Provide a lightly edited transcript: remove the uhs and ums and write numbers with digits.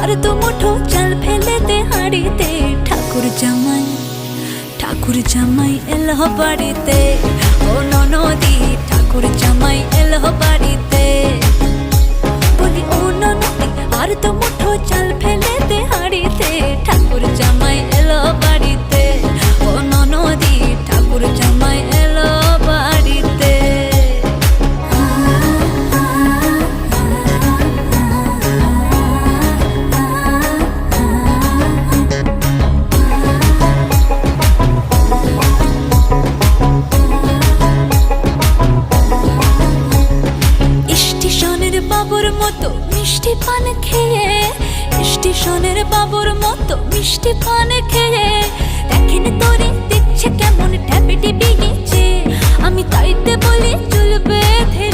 আর তো মুঠো চাল ফেলে দে হাড়িতে। ঠাকুর জামাই এলো বাড়িতে, ও ননদি ঠাকুর জামাই এলো বাড়িতে। বলি ও ননদি আর তো মুঠো চাল ফেলে দে হাড়িতে। ঠাকুর জামাই এলো বাড়িতে, ও ননদি ঠাকুর জামাই এলো বাড়িতে। স্টেশনের বাবুর মতো মিষ্টি পান খেয়ে, স্টেশনের বাবুর মতো মিষ্টি পান খেয়ে, দেখেন তোরে দেখছে কেমন ট্যাপে টিপে গেছে। আমি তাইতে বলি চলবে ধীরে